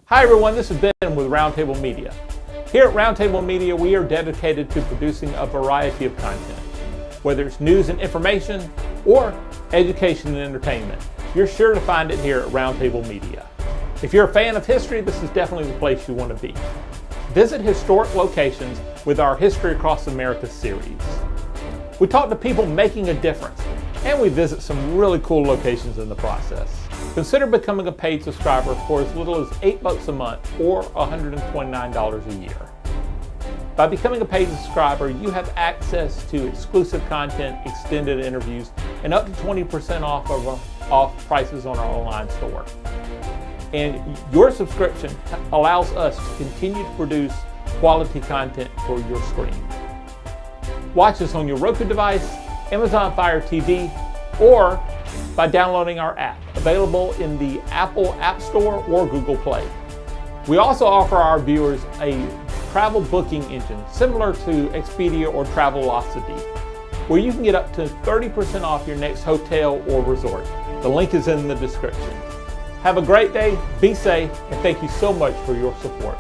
Hi everyone, this is Ben with RoundTable Media. Here at RoundTable Media, we are dedicated to producing a variety of content. Whether it's news and information or education and entertainment, you're sure to find it here at RoundTable Media. If you're a fan of history, this is definitely the place you want to be. Visit historic locations with our History Across America series. We talk to people making a difference, and we visit some really cool locations in the process. Consider becoming a paid subscriber for as little as $8 a month or $129 a year. By becoming a paid subscriber, you have access to exclusive content, extended interviews, and up to 20% off prices on our online store. And your subscription allows us to continue to produce quality content for your screen. Watch us on your Roku device, Amazon Fire TV, or by downloading our app, available in the Apple App Store or Google Play. We also offer our viewers a travel booking engine similar to Expedia or Travelocity, where you can get up to 30% off your next hotel or resort. The link is in the description. Have a great day, be safe, and thank you so much for your support.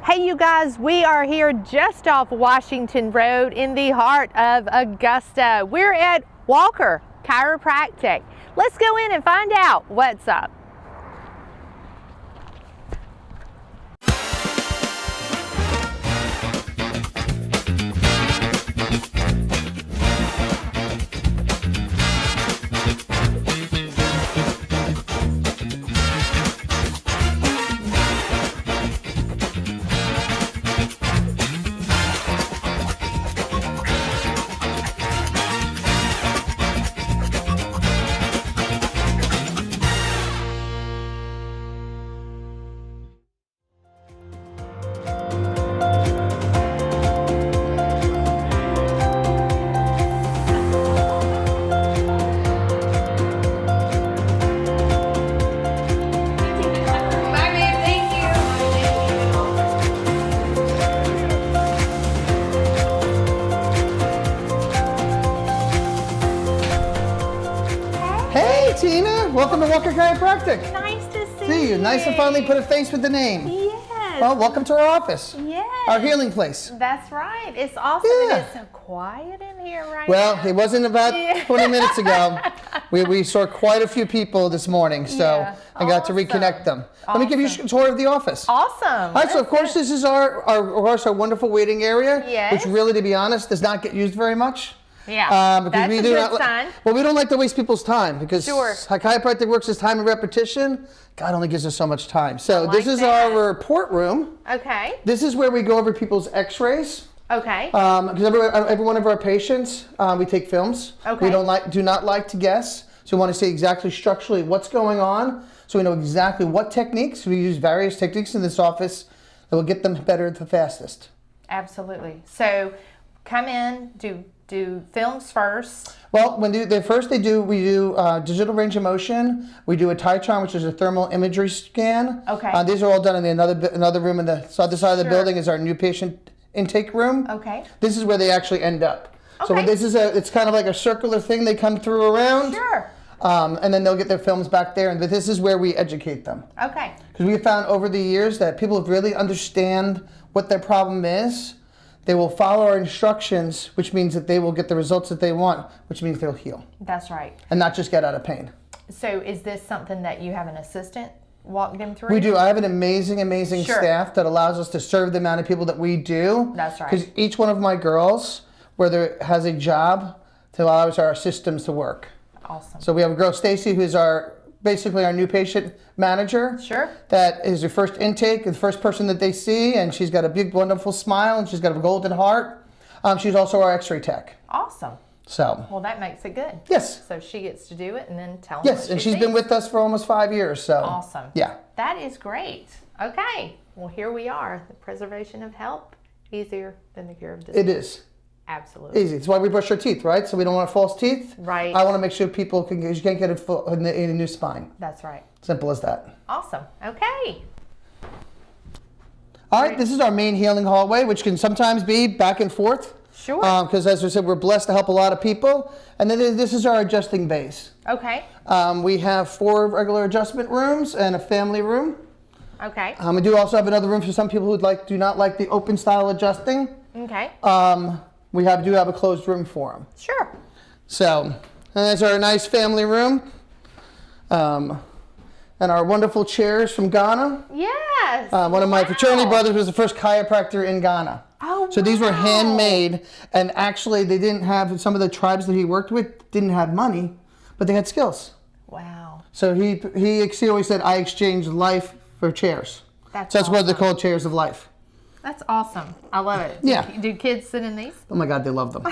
Hey you guys, we are here just off Washington Road in the heart of Augusta. We're at Walker Chiropractic. Let's go in and find out what's up. Tina, welcome to Walker Chiropractic. Nice to See you. Nice to finally put a face with the name. Yes. Well, welcome to our office. Yes. Our healing place. That's right. It's awesome. Yeah. And it's so quiet in here right well, now. it wasn't about 20 minutes ago. We saw quite a few people this morning, so I got to reconnect them. Let me give you a tour of the office. Awesome. All right, so of course this is our wonderful waiting area, Yes. which really, to be honest, does not get used very much. Yeah, because that's we a do good not, sign. Well, we don't like to waste people's time because Sure. how chiropractic works is time and repetition. God only gives us so much time. So like this is that. our report room. Okay. This is where we go over people's x-rays. Okay. Because every one of our patients, we take films. Okay. We do not like to guess. So we want to see exactly structurally what's going on. So we know exactly what techniques. We use various techniques in this office that will get them better the fastest. Absolutely. So come in, do films first. Well, we do digital range of motion. We do a Titron, which is a thermal imagery scan. Okay. These are all done in another room in the other side of the Sure. building is our new patient intake room. Okay. This is where they actually end up. So Okay. it's kind of like a circular thing. They come through around. Sure. And then they'll get their films back there, and this is where we educate them. Okay. Because we have found over the years that people really understand what their problem is. They will follow our instructions, which means that they will get the results that they want, which means they'll heal. That's right. And not just get out of pain. So is this something that you have an assistant walk them through? We do. I have an amazing Sure. staff that allows us to serve the amount of people that we do. That's right. Because each one of my girls, whether has a job, to allow our systems to work. Awesome. So we have a girl, Stacy, who's basically our new patient manager. Sure. That is her first intake, the first person that they see, and she's got a big, wonderful smile, and she's got a golden heart. She's also our x-ray tech. Awesome. So. Well, that makes it good. Yes. So she gets to do it and then tell them Yes, what and she she's been thinks. with us for almost 5 years. So. Awesome. Yeah. That is great. Okay. Well, here we are. The preservation of health, easier than the cure of disease. It is. Absolutely. Easy. It's why we brush our teeth, right? So we don't want false teeth. Right. I want to make sure people can, you can't get a new spine. That's right. Simple as that. Awesome. Okay. All right, this is our main healing hallway, which can sometimes be back and forth. Sure. Because as I said, we're blessed to help a lot of people. And then this is our adjusting base. Okay. We have 4 regular adjustment rooms and a family room. Okay. We do also have another room for some people who do not like the open style adjusting. Okay. We do have a closed room for them. Sure. So, and that's our nice family room. And our wonderful chairs from Ghana. Yes. One of my fraternity brothers was the first chiropractor in Ghana. Oh, so these were wow. handmade, and actually they didn't have, some of the tribes that he worked with didn't have money, but they had skills. Wow. So he always said, I exchanged life for chairs. That's So that's what they're awesome. called, chairs of life. That's awesome. I love it. Yeah. Do kids sit in these? Oh my God, they love them.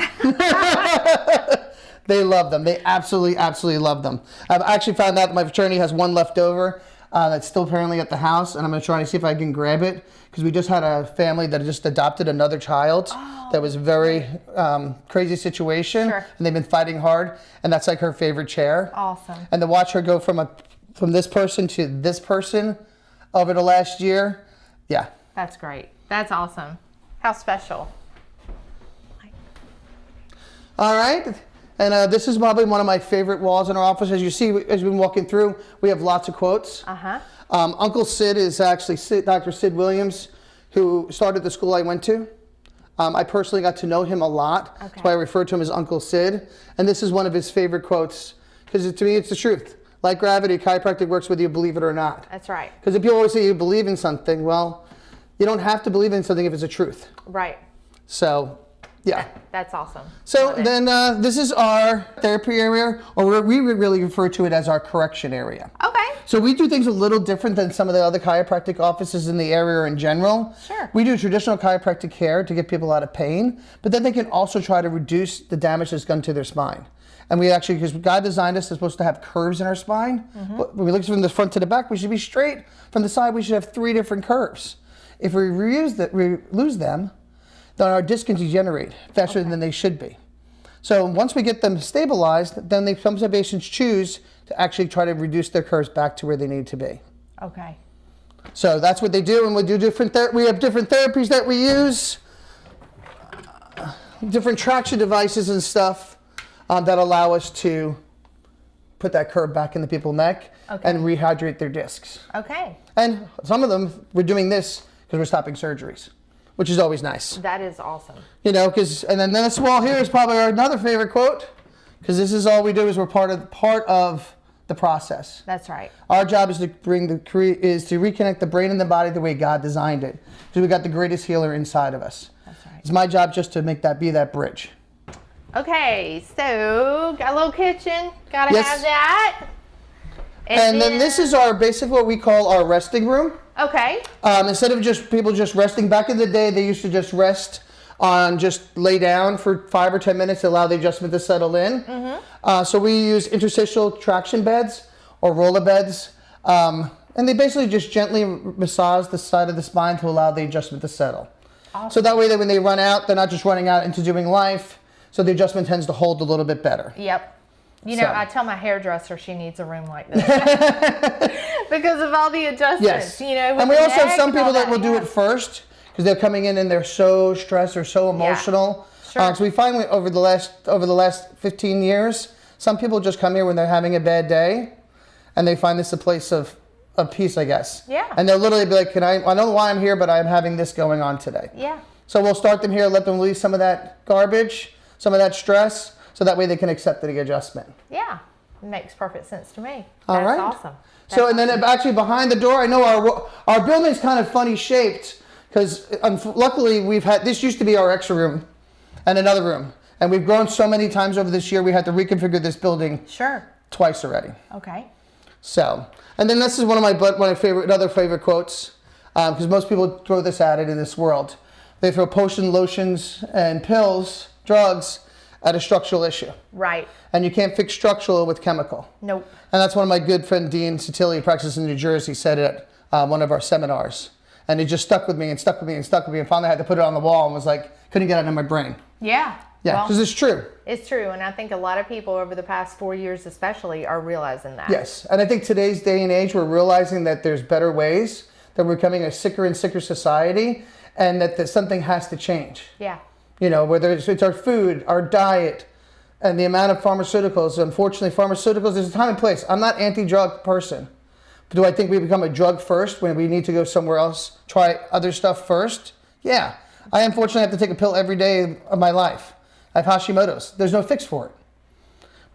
They love them. They absolutely, absolutely love them. I've actually found out that my fraternity has one left over that's still apparently at the house, and I'm going to try to see if I can grab it, because we just had a family that just adopted another child that was a very crazy situation, Sure. and they've been fighting hard, and that's like her favorite chair. Awesome. And to watch her go from this person to this person over the last year, yeah. That's great. That's awesome. How special. All right. And this is probably one of my favorite walls in our office. As you see, as we've been walking through, we have lots of quotes. Uh-huh. Uncle Sid is actually Dr. Sid Williams, who started the school I went to. I personally got to know him a lot. Okay. That's why I refer to him as Uncle Sid. And this is one of his favorite quotes, because to me, it's the truth. Like gravity, chiropractic works whether you believe it or not. That's right. Because if people always say you believe in something, well, you don't have to believe in something if it's a truth. Right. So, yeah. That's awesome. So Love it. then this is our therapy area, or we really refer to it as our correction area. Okay. So we do things a little different than some of the other chiropractic offices in the area in general. Sure. We do traditional chiropractic care to get people out of pain, but then they can also try to reduce the damage that's done to their spine. And we actually, because God designed us, they're supposed to have curves in our spine. But when we look from the front to the back, we should be straight. From the side, we should have 3 different curves. If we lose them, then our discs can degenerate faster than they should be. So once we get them stabilized, then some patients choose to actually try to reduce their curves back to where they need to be. Okay. So that's what they do, and we have different therapies that we use, different traction devices and stuff that allow us to put that curve back in the people's neck and rehydrate their discs. Okay. And some of them, we're doing this because we're stopping surgeries, which is always nice. That is awesome. You know, and then this wall here is probably another favorite quote, because this is all we do is we're part of the process. That's right. Our job is to reconnect the brain and the body the way God designed it, because we got the greatest healer inside of us. That's right. It's my job just to be that bridge. Okay, so got a little kitchen. Gotta Yes. have that. And then this is basically what we call our resting room. Okay. Instead of people just resting, back in the day, they used to just rest just lay down for 5 or 10 minutes to allow the adjustment to settle in. So we use interstitial traction beds or roller beds. And they basically just gently massage the side of the spine to allow the adjustment to settle. Awesome. So that way that when they run out, they're not just running out into doing life. So the adjustment tends to hold a little bit better. Yep. You know, So. I tell my hairdresser she needs a room like this because of all the adjustments. Yes. You know, And we with also the have neck some and all people that will do yeah. it first because they're coming in and they're so stressed or so emotional. Sure. So we find over the last 15 years, some people just come here when they're having a bad day, and they find this a place of peace, I guess. Yeah. And they'll literally be like, I don't know why I'm here, but I'm having this going on today. Yeah. So we'll start them here, let them release some of that garbage, some of that stress, so that way they can accept the adjustment. Yeah. It makes perfect sense to me. All That's right. awesome. So, and then actually behind the door, I know our building's kind of funny shaped because luckily this used to be our extra room and another room. And we've grown so many times over this year, we had to reconfigure this building Sure. twice already. Okay. So, and then this is one of my other favorite quotes, because most people throw this at it in this world. They throw potion, lotions, and pills, drugs, at a structural issue. Right. And you can't fix structural with chemical. Nope. And that's one of my good friend Dean Sotilli, who practices in New Jersey, said it at one of our seminars. And it just stuck with me and stuck with me and stuck with me. And finally I had to put it on the wall and was like, couldn't get it out of my brain. Yeah. Yeah, because it's true. It's true. And I think a lot of people over the past 4 years especially are realizing that. Yes. And I think today's day and age, we're realizing that there's better ways, that we're becoming a sicker and sicker society, and that something has to change. Yeah. You know, whether it's our food, our diet, and the amount of pharmaceuticals. Unfortunately, pharmaceuticals, there's a time and place. I'm not anti-drug person. But do I think we become a drug first when we need to go somewhere else, try other stuff first? Yeah. I unfortunately have to take a pill every day of my life. I have Hashimoto's. There's no fix for it.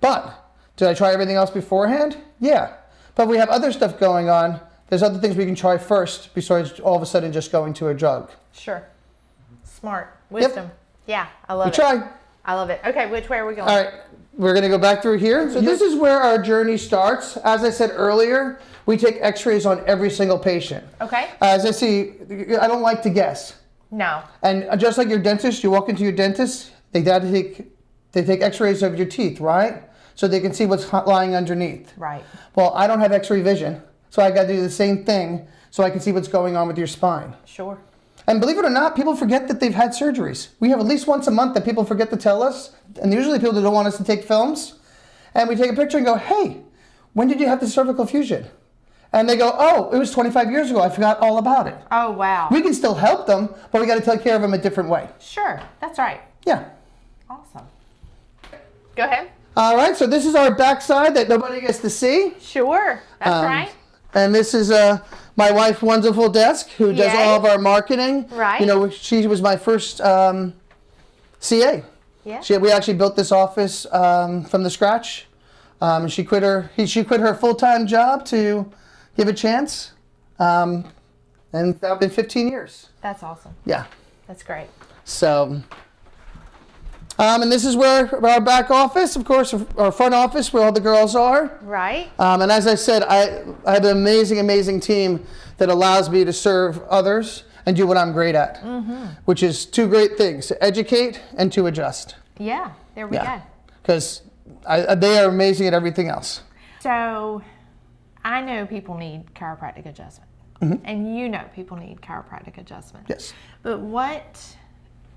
But did I try everything else beforehand? Yeah. But we have other stuff going on. There's other things we can try first besides all of a sudden just going to a drug. Sure. Smart. Wisdom. Yep. Yeah, I love it. Try. I love it. Okay, which way are we going? All right. We're going to go back through here. So this is where our journey starts. As I said earlier, we take x-rays on every single patient. Okay. As I see, I don't like to guess. No. And just like your dentist, you walk into your dentist, they take x-rays of your teeth, right? So they can see what's lying underneath. Right. Well, I don't have x-ray vision, so I got to do the same thing so I can see what's going on with your spine. Sure. And believe it or not, people forget that they've had surgeries. We have at least once a month that people forget to tell us, and usually people don't want us to take films. And we take a picture and go, hey, when did you have the cervical fusion? And they go, oh, it was 25 years ago. I forgot all about it. Oh, wow. We can still help them, but we got to take care of them a different way. Sure. That's right. Yeah. Awesome. Go ahead. All right, so this is our backside that nobody gets to see. Sure. That's right. And this is my wife, wonderful desk, who does all of our marketing. Right. You know, she was my first CA. Yeah. We actually built this office from the scratch. She quit her full-time job to give a chance. And that's been 15 years. That's awesome. Yeah. That's great. So, and this is where our back office, of course, our front office, where all the girls are. Right. And as I said, I have an amazing, amazing team that allows me to serve others and do what I'm great at, which is two great things: to educate and to adjust. Yeah. There we go. Because they are amazing at everything else. So, I know people need chiropractic adjustment, and you know people need chiropractic adjustment. Yes. But what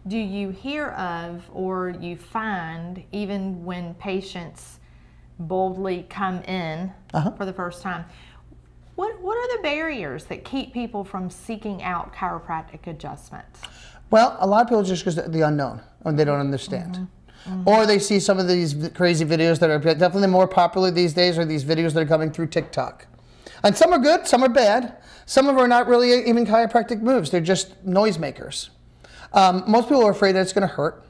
do you hear of or you find even when patients boldly come in for the first time? What are the barriers that keep people from seeking out chiropractic adjustments? Well, a lot of people just because the unknown and they don't understand. Or they see some of these crazy videos that are definitely more popular these days, or these videos that are coming through TikTok. And some are good, some are bad. Some of them are not really even chiropractic moves. They're just noisemakers. Most people are afraid that it's going to hurt.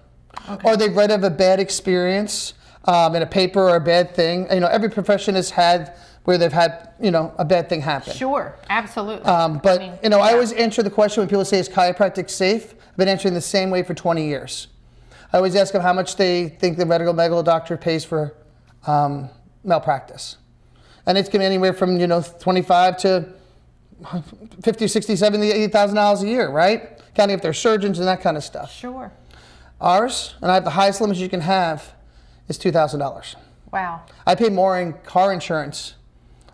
Or they've read of a bad experience in a paper or a bad thing. You know, every profession has had where they've had, you know, a bad thing happen. Sure, absolutely. But, I mean, you know, I always answer the question when people say, is chiropractic safe? I've been answering the same way for 20 years. I always ask them how much they think the medical doctor pays for malpractice. And it can be anywhere from, you know, 25 to 50, 60, 70, $80,000 a year, right? Counting if they're surgeons and that kind of stuff. Sure. Ours, and I have the highest limits you can have, is $2,000. Wow. I pay more in car insurance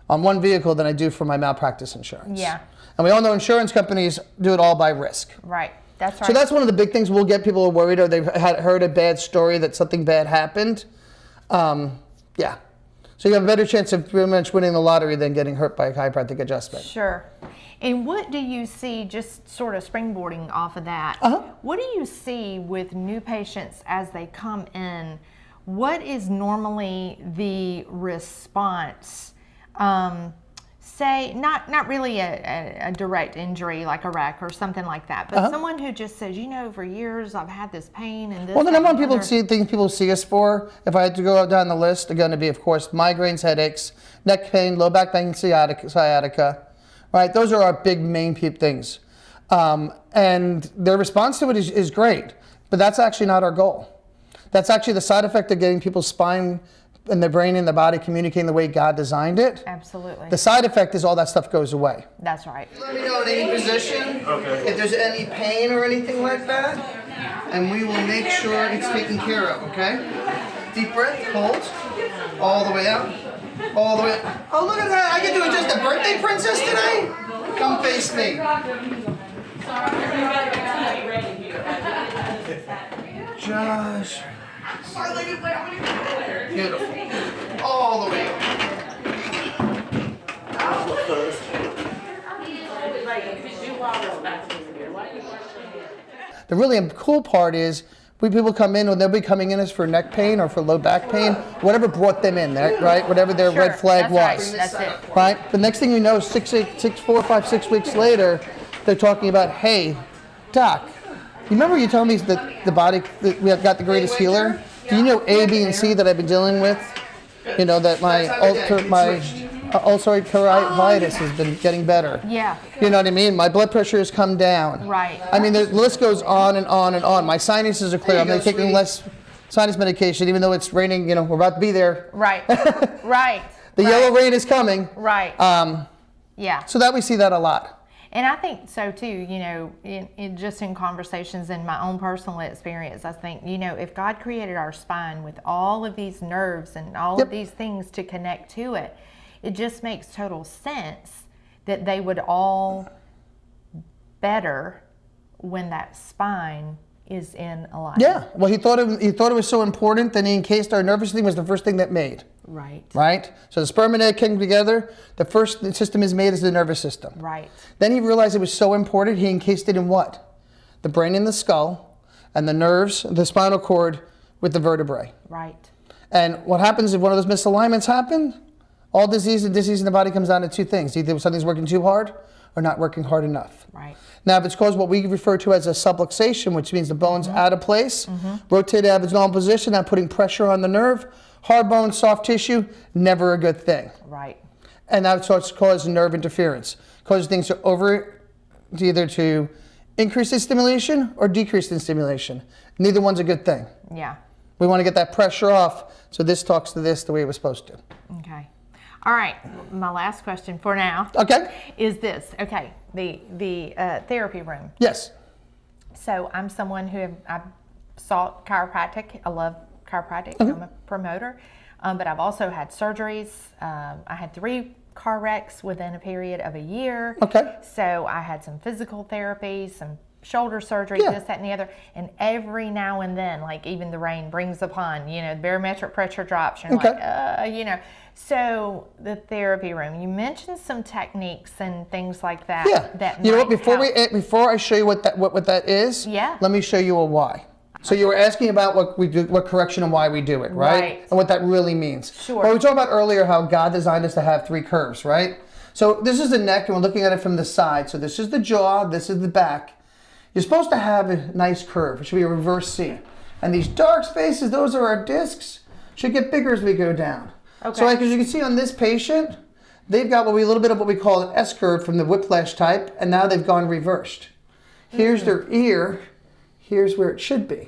on one vehicle than I do for my malpractice insurance. Yeah. And we all know insurance companies do it all by risk. Right. That's right. So that's one of the big things. We'll get people worried or they've heard a bad story that something bad happened. Yeah. So you have a better chance of pretty much winning the lottery than getting hurt by a chiropractic adjustment. Sure. And what do you see, just sort of springboarding off of that, what do you see with new patients as they come in? What is normally the response? Say, not really a direct injury like a wreck or something like that, but someone who just says, you know, for years I've had this pain and this. Well, the number one thing people see us for, if I had to go down the list, are going to be, of course, migraines, headaches, neck pain, low back pain, sciatica, right? Those are our big main things. And their response to it is great, but that's actually not our goal. That's actually the side effect of getting people's spine and their brain and the body communicating the way God designed it. Absolutely. The side effect is all that stuff goes away. That's right. Let me know in any position if there's any pain or anything like that, and we will make sure it's taken care of, okay? Deep breath, hold. All the way out. All the way out. Oh, look at that. I get to adjust a birthday princess today? Come face me. Josh. Beautiful. All the way up. The really cool part is people come in, or they'll be coming in as for neck pain or for low back pain, whatever brought them in, right? Whatever their red flag was. That's it. Right? The next thing you know, 4, 5, 6 weeks later, they're talking about, hey, doc, you remember you told me that the body, that we have got the greatest healer? Do you know A, B, and C that I've been dealing with? You know, that my ulcerative colitis has been getting better. Yeah. You know what I mean? My blood pressure has come down. Right. I mean, the list goes on and on and on. My sinuses are clear. I'm taking less sinus medication, even though it's raining. You know, we're about to be there. Right. Right. The yellow rain is coming. Right. Yeah. So that we see that a lot. And I think so too, you know, in conversations in my own personal experience, I think, you know, if God created our spine with all of these nerves and all of these things to connect to it, it just makes total sense that they would all better when that spine is in alignment. Yeah. Well, he thought it was so important that he encased our nervous system was the first thing that made. Right. Right? So the sperm and egg came together. The first system is made is the nervous system. Right. Then he realized it was so important, he encased it in what? The brain and the skull, and the nerves, the spinal cord with the vertebrae. Right. And what happens if one of those misalignments happen? All disease and disease in the body comes down to two things. Either something's working too hard or not working hard enough. Right. Now, if it's caused what we refer to as a subluxation, which means the bone's out of place, rotated out of its normal position, not putting pressure on the nerve, hard bone, soft tissue, never a good thing. Right. And that's what's caused nerve interference. Causes things to either to increase in stimulation or decrease in stimulation. Neither one's a good thing. Yeah. We want to get that pressure off, so this talks to this the way it was supposed to. Okay. All right. My last question for now. Okay. Is this okay? The therapy room. Yes. So I'm someone who I've sought chiropractic. I love chiropractic. I'm a promoter, but I've also had surgeries. I had 3 car wrecks within a period of a year. Okay. So I had some physical therapy, some shoulder surgery, this, that, and the other. And every now and then, like even the rain brings upon, you know, the barometric pressure drops. You're like, you know. So the therapy room, you mentioned some techniques and things like that. Yeah. That you know what? help. Before I show you what that is, let me show you a why. So you were asking about what we do, what correction and why we do it, right? And what that really means. Sure. Well, we talked about earlier how God designed us to have 3 curves, right? So this is the neck, and we're looking at it from the side. So this is the jaw, this is the back. You're supposed to have a nice curve. It should be a reverse C. And these dark spaces, those are our discs, should get bigger as we go down. Okay. So like as you can see on this patient, they've got a little bit of what we call an S curve from the whiplash type, and now they've gone reversed. Here's their ear. Here's where it should be.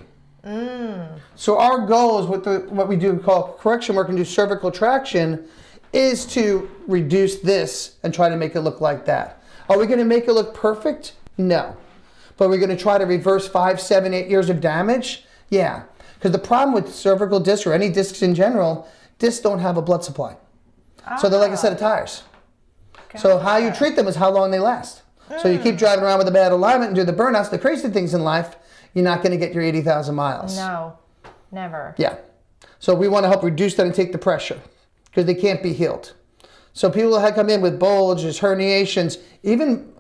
So our goal is what we do call correction work and do cervical traction is to reduce this and try to make it look like that. Are we going to make it look perfect? No. But we're going to try to reverse 5, 7, 8 years of damage? Yeah. Because the problem with cervical discs or any discs in general, discs don't have a blood supply. So they're like a set of tires. So how you treat them is how long they last. So you keep driving around with a bad alignment and do the burnouts, the crazy things in life, you're not going to get your 80,000 miles. No, never. Yeah. So we want to help reduce that and take the pressure because they can't be healed. So people that come in with bulges, herniations, even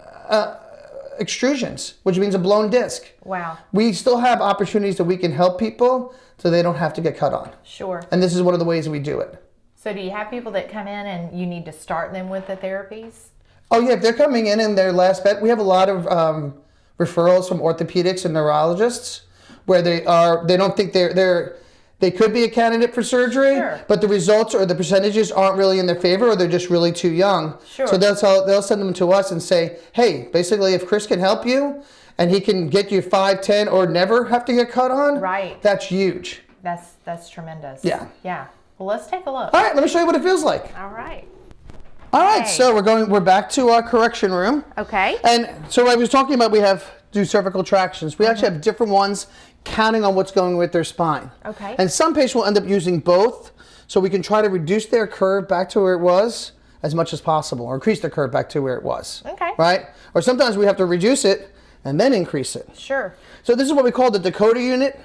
extrusions, which means a blown disc. Wow. We still have opportunities that we can help people so they don't have to get cut on. Sure. And this is one of the ways we do it. So do you have people that come in and you need to start them with the therapies? Oh yeah, if they're coming in and their last bet, we have a lot of referrals from orthopedics and neurologists where they don't think they could be a candidate for surgery, but the results or the percentages aren't really in their favor, or they're just really too young. Sure. So they'll send them to us and say, hey, basically if Chris can help you and he can get you 5, 10, or never have to get cut on, that's huge. That's tremendous. Yeah. Yeah. Well, let's take a look. All right, let me show you what it feels like. All right. All right, so we're back to our correction room. Okay. And so I was talking about we do cervical tractions. We actually have different ones counting on what's going with their spine. Okay. And some patients will end up using both, so we can try to reduce their curve back to where it was as much as possible, or increase their curve back to where it was. Okay. Right? Or sometimes we have to reduce it and then increase it. Sure. So this is what we call the Dakota unit.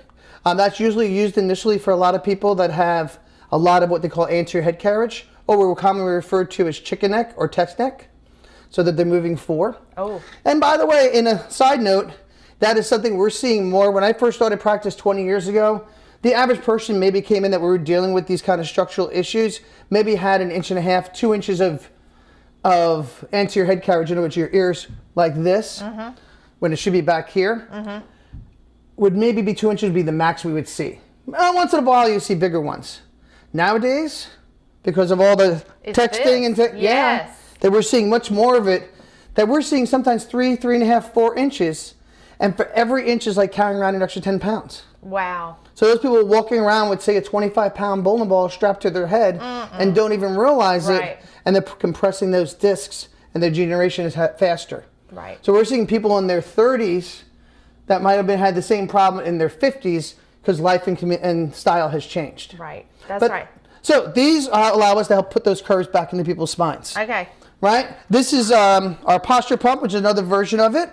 That's usually used initially for a lot of people that have a lot of what they call anterior head carriage, or what we're commonly referred to as chicken neck or text neck, so that they're moving forward. Oh. And by the way, in a side note, that is something we're seeing more. When I first started practice 20 years ago, the average person maybe came in that we were dealing with these kind of structural issues, maybe had 1.5 inches, 2 inches of anterior head carriage, in other words, your ears like this, when it should be back here, would maybe be 2 inches would be the max we would see. Once in a while you see bigger ones. Nowadays, because of all the texting and that we're seeing much more of it, that we're seeing sometimes 3, 3.5, 4 inches, and for every inch is like carrying around an extra 10 pounds. Wow. So those people walking around with, say, a 25-pound bowling ball strapped to their head and don't even realize it, and they're compressing those discs, and their degeneration is faster. Right. So we're seeing people in their 30s that might have had the same problem in their 50s because life and style has changed. Right. That's right. So these allow us to help put those curves back into people's spines. Okay. Right? This is our posture pump, which is another version of it.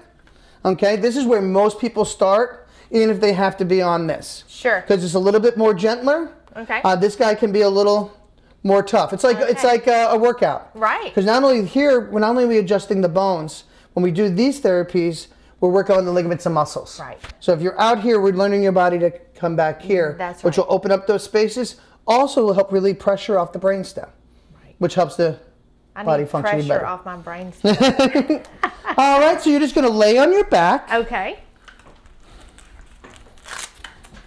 Okay? This is where most people start, even if they have to be on this. Sure. Because it's a little bit more gentler. Okay. This guy can be a little more tough. It's like a workout. Right. Because not only are we adjusting the bones, when we do these therapies, we're working on the ligaments and muscles. Right. So if you're out here, we're learning your body to come back here, which will open up those spaces. Also will help relieve pressure off the brainstem, which helps the body functioning better. Pressure off my brainstem. All right, so you're just going to lay on your back. Okay.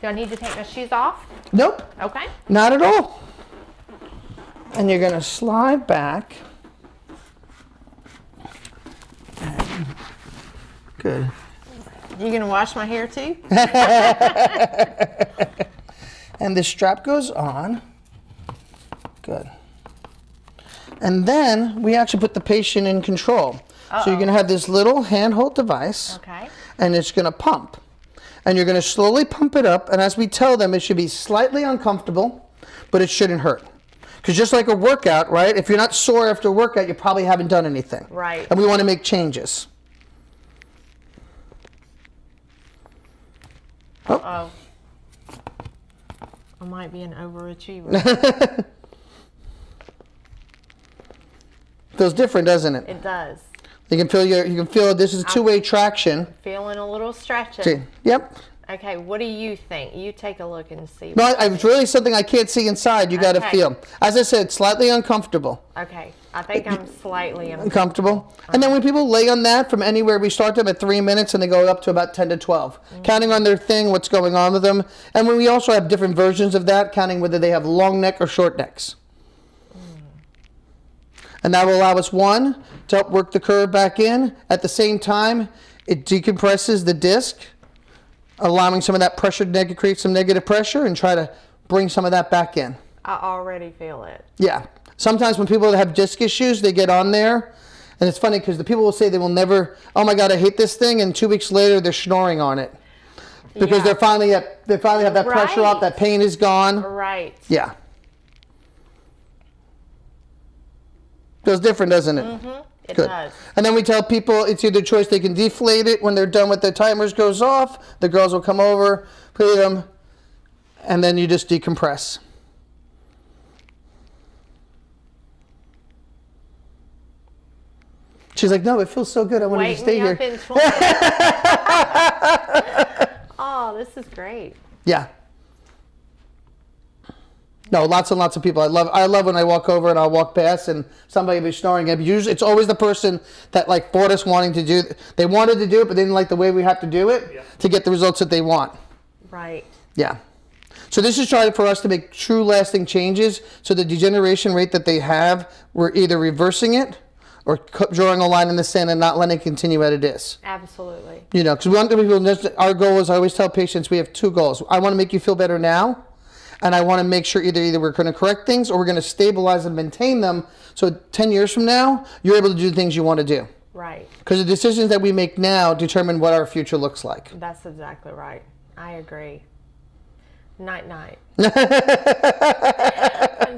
Do I need to take my shoes off? Nope. Okay. Not at all. And you're going to slide back. Good. You going to wash my hair too? And the strap goes on. Good. And then we actually put the patient in control. So you're going to have this little handhold device. Okay. And it's going to pump. And you're going to slowly pump it up. And as we tell them, it should be slightly uncomfortable, but it shouldn't hurt. Because just like a workout, right? If you're not sore after a workout, you probably haven't done anything. Right. And we want to make changes. Uh-oh. I might be an overachiever. Feels different, doesn't it? It does. You can feel this is a two-way traction. Feeling a little stretching. See? Yep. Okay, what do you think? You take a look and see. No, it's really something I can't see inside. You got to feel. As I said, slightly uncomfortable. Okay, I think I'm slightly uncomfortable. And then when people lay on that from anywhere, we start them at 3 minutes and they go up to about 10 to 12, counting on their thing, what's going on with them. And when we also have different versions of that, counting whether they have long neck or short necks. And that will allow us, one, to help work the curve back in. At the same time, it decompresses the disc, allowing some of that pressure to create some negative pressure and try to bring some of that back in. I already feel it. Yeah. Sometimes when people have disc issues, they get on there. And it's funny because the people will say they will never, oh my God, I hate this thing. And 2 weeks later, they're snoring on it. Because they finally have that pressure off, that pain is gone. Right. Yeah. Feels different, doesn't it? Mm-hmm. It Good. does. And then we tell people it's either choice. They can deflate it when they're done with the timers goes off. The girls will come over, put them, and then you just decompress. She's like, no, it feels so good. I want to stay here. Oh, this is great. Yeah. No, lots and lots of people. I love when I walk over and I'll walk past and somebody will be snoring. Usually, it's always the person that like bought us wanting to do. They wanted to do it, but they didn't like the way we have to do it to get the results that they want. Right. Yeah. So this is trying for us to make true lasting changes. So the degeneration rate that they have, we're either reversing it or drawing a line in the sand and not letting it continue as it is. Absolutely. You know, because we want people. Our goal is, I always tell patients, we have two goals. I want to make you feel better now. And I want to make sure either we're going to correct things or we're going to stabilize and maintain them. So 10 years from now, you're able to do the things you want to do. Right. Because the decisions that we make now determine what our future looks like. That's exactly right. I agree. Night night. I'm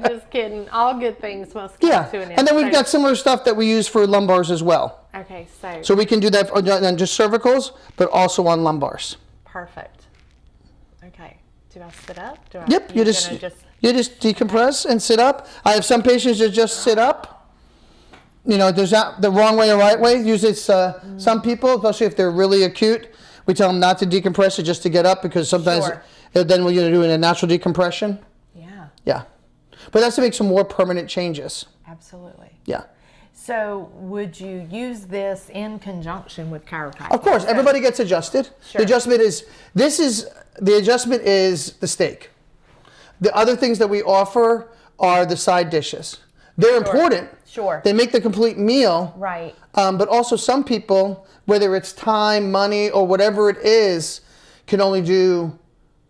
just kidding. All good things must come to an end. And then we've got similar stuff that we use for lumbars as well. Okay, so we can do that on just cervicals, but also on lumbars. Perfect. Okay. Do I sit up? Yep. You just decompress and sit up. I have some patients that just sit up. You know, there's not the wrong way or right way. Usually it's some people, especially if they're really acute, we tell them not to decompress it, just to get up, because sometimes then we're going to do a natural decompression. Yeah. But that's to make some more permanent changes. Absolutely. Yeah. So would you use this in conjunction with chiropractic? Of course, everybody gets adjusted. Sure. The adjustment is the steak. The other things that we offer are the side dishes. They're important. Sure. They make the complete meal. Right. But also some people, whether it's time, money, or whatever it is, can only do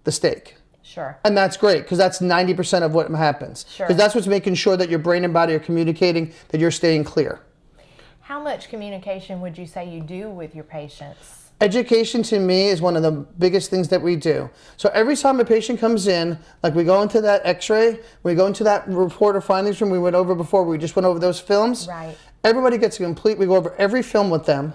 the steak. Sure. And that's great, because that's 90% of what happens. Sure. Because that's what's making sure that your brain and body are communicating, that you're staying clear. How much communication would you say you do with your patients? Education to me is one of the biggest things that we do. So every time a patient comes in, like we go into that x-ray, we go into that report or findings room we went over before, we just went over those films. Right. Everybody gets we go over every film with them,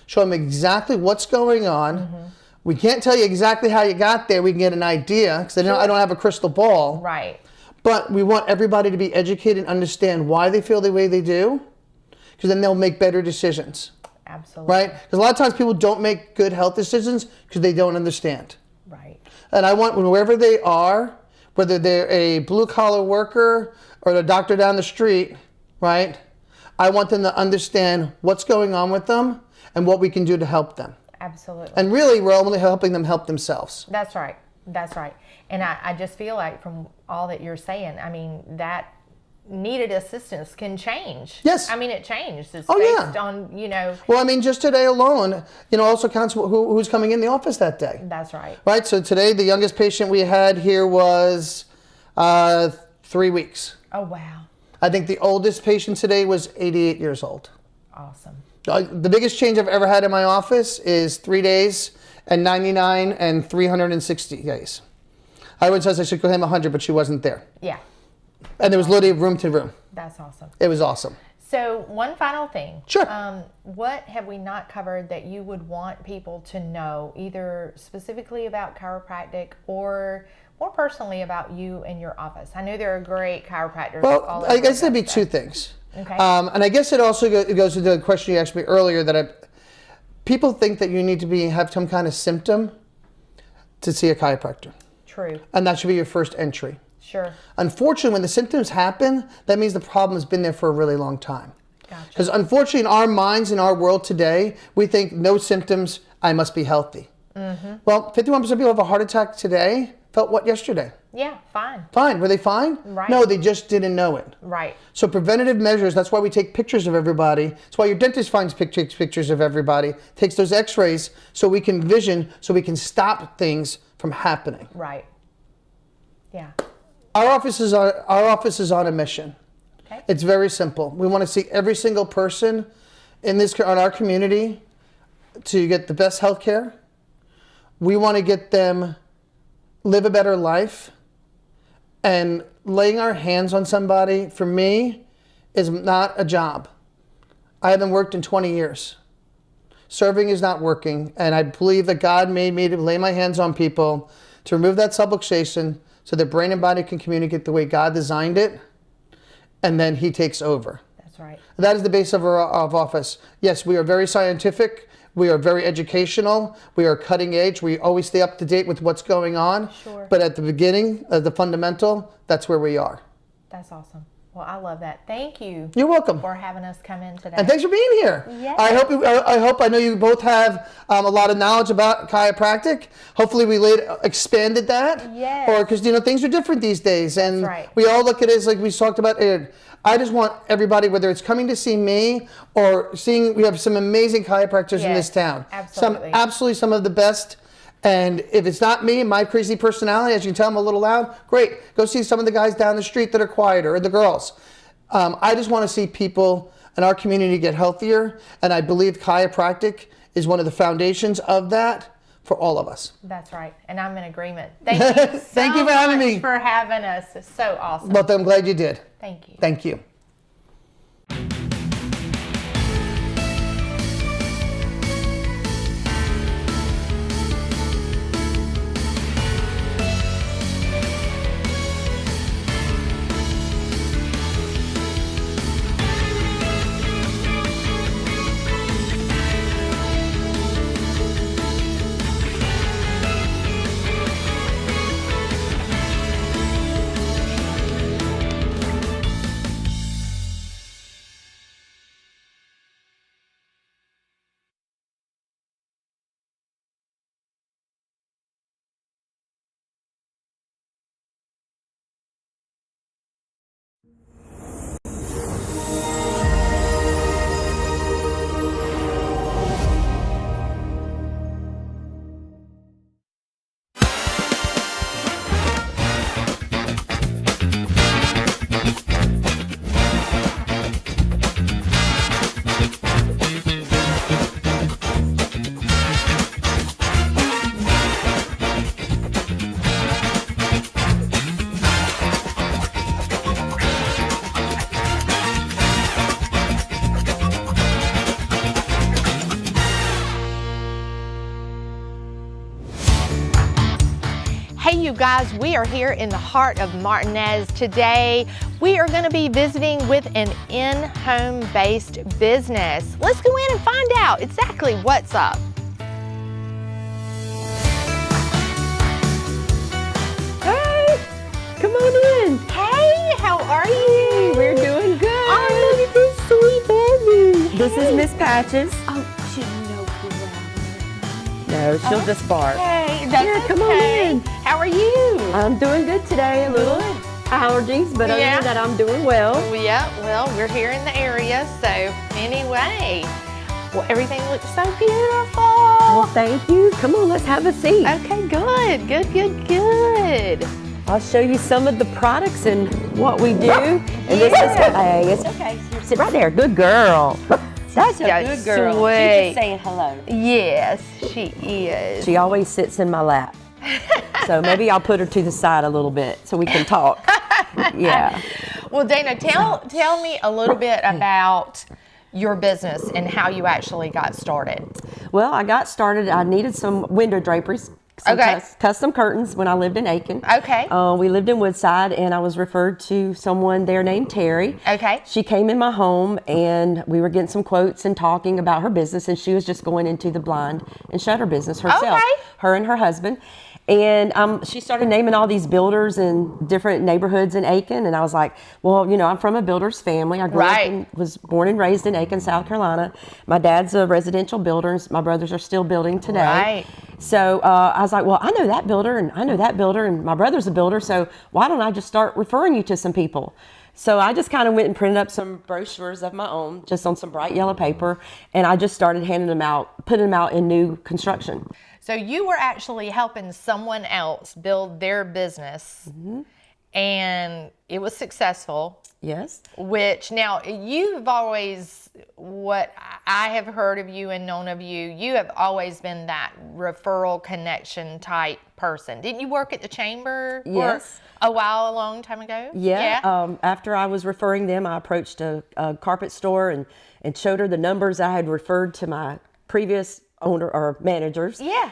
show them exactly what's going on. Mm-hmm. We can't tell you exactly how you got there. We can get an idea, because I don't have a crystal ball. Right. But we want everybody to be educated and understand why they feel the way they do, because then they'll make better decisions. Absolutely. Right? Because a lot of times people don't make good health decisions because they don't understand. Right. And I want, wherever they are, whether they're a blue-collar worker or the doctor down the street, right? I want them to understand what's going on with them and what we can do to help them. Absolutely. And really, we're only helping them help themselves. That's right. That's right. And I just feel like from all that you're saying, I mean, that needed assistance can change. Yes. I mean, it changed. It's yeah. based on, you know. Well, I mean, just today alone, also counts who's coming in the office that day. That's right. Right? So today, the youngest patient we had here was 3 weeks. Oh, wow. I think the oldest patient today was 88 years old. Awesome. The biggest change I've ever had in my office is 3 days and 99 and 360 days. I would say I should claim 100, but she wasn't there. Yeah. And there was literally room to room. That's awesome. It was awesome. So one final thing. Sure. What have we not covered that you would want people to know, either specifically about chiropractic or more personally about you and your office? I know there are great chiropractors. Well, I guess there'd be two things. Okay. And I guess it also goes to the question you asked me earlier, that people think that you need to have some kind of symptom to see a chiropractor. True. And that should be your first entry. Sure. Unfortunately, when the symptoms happen, that means the problem has been there for a really long time. Gotcha. Because unfortunately, in our minds, in our world today, we think no symptoms, I must be healthy. Mm-hmm. Well, 51% of people have a heart attack today felt what yesterday? Yeah, fine. Fine. Were they fine? Right. No, they just didn't know it. Right. So preventative measures, that's why we take pictures of everybody. That's why your dentist finds pictures of everybody, takes those x-rays so we can so we can stop things from happening. Right. Yeah. Our office is on a mission. Okay. It's very simple. We want to see every single person in our community to get the best health care. We want to get them live a better life. And laying our hands on somebody, for me, is not a job. I haven't worked in 20 years. Serving is not working. And I believe that God made me to lay my hands on people to remove that subluxation so that brain and body can communicate the way God designed it. And then He takes over. That's right. That is the base of our office. Yes, we are very scientific. We are very educational. We are cutting edge. We always stay up to date with what's going on. Sure. But at the beginning, the fundamental, that's where we are. That's awesome. Well, I love that. Thank you. You're welcome. For having us come in today. And thanks for being here. Yes. I know you both have a lot of knowledge about chiropractic. Hopefully we expanded that. Yes. Or because things are different these days, and right. we all look at it as like we talked about. I just want everybody, whether it's coming to see me or we have some amazing chiropractors in this town. Absolutely. Some of the best. And if it's not me, my crazy personality, as you can tell I'm a little loud, great. Go see some of the guys down the street that are quieter, or the girls. I just want to see people in our community get healthier, and I believe chiropractic is one of the foundations of that for all of us. That's right, and I'm in agreement. Thank you so Thank you for having me. for having us. It's so awesome. But I'm glad you did. Thank you. Thank you. Hey you guys, we are here in the heart of Martinez today. We are going to be visiting with an in-home based business. Let's go in and find out exactly what's up. Hey, come on in. Hey, how are you? We're doing good. Oh, look at this sweet baby. This is Miss Patches. Oh, she knows who No, she'll just bark. Hey, that's Yeah, come on okay. in. How are you? I'm doing good today. A little allergies, but other Yeah. than that, I'm doing well. Yeah, well, we're here in the area, so anyway, well, everything looks so beautiful. Well, thank you. Come on, let's have a seat. Okay, good, good, good, good. I'll show you some of the products and what we do. And this is, hey, it's okay. Here, sit right there. Good girl. That's a Yeah, good girl. sweet. She's just saying hello. Yes, she is. She always sits in my lap. So maybe I'll put her to the side a little bit so we can talk. Yeah. Well, Dana, tell me a little bit about your business and how you actually got started. Well, I got started, I needed some window draperies, some Okay. custom curtains when I lived in Aiken. Okay. We lived in Woodside, and I was referred to someone there named Terry. Okay. She came in my home, and we were getting some quotes and talking about her business, and she was just going into the blind and shutter business herself, Okay. her and her husband. And she started naming all these builders in different neighborhoods in Aiken. And I was like, well, you know, I'm from a builder's family. I grew up Right. and was born and raised in Aiken, South Carolina. My dad's a residential builder, and my brothers are still building today. Right. So I was like, well, I know that builder, and I know that builder, and my brother's a builder. So why don't I just start referring you to some people? So I just kind of went and printed up some brochures of my own, just on some bright yellow paper. And I just started handing them out, putting them out in new construction. So you were actually helping someone else build their business, and it was successful. Yes. Which now you've always, what I have heard of you and known of you, you have always been that referral connection type person. Didn't you work at the chamber Yes. for a while, a long time ago? Yeah. After I was referring them, I approached a carpet store and showed her the numbers I had referred to my previous owner or managers. Yeah.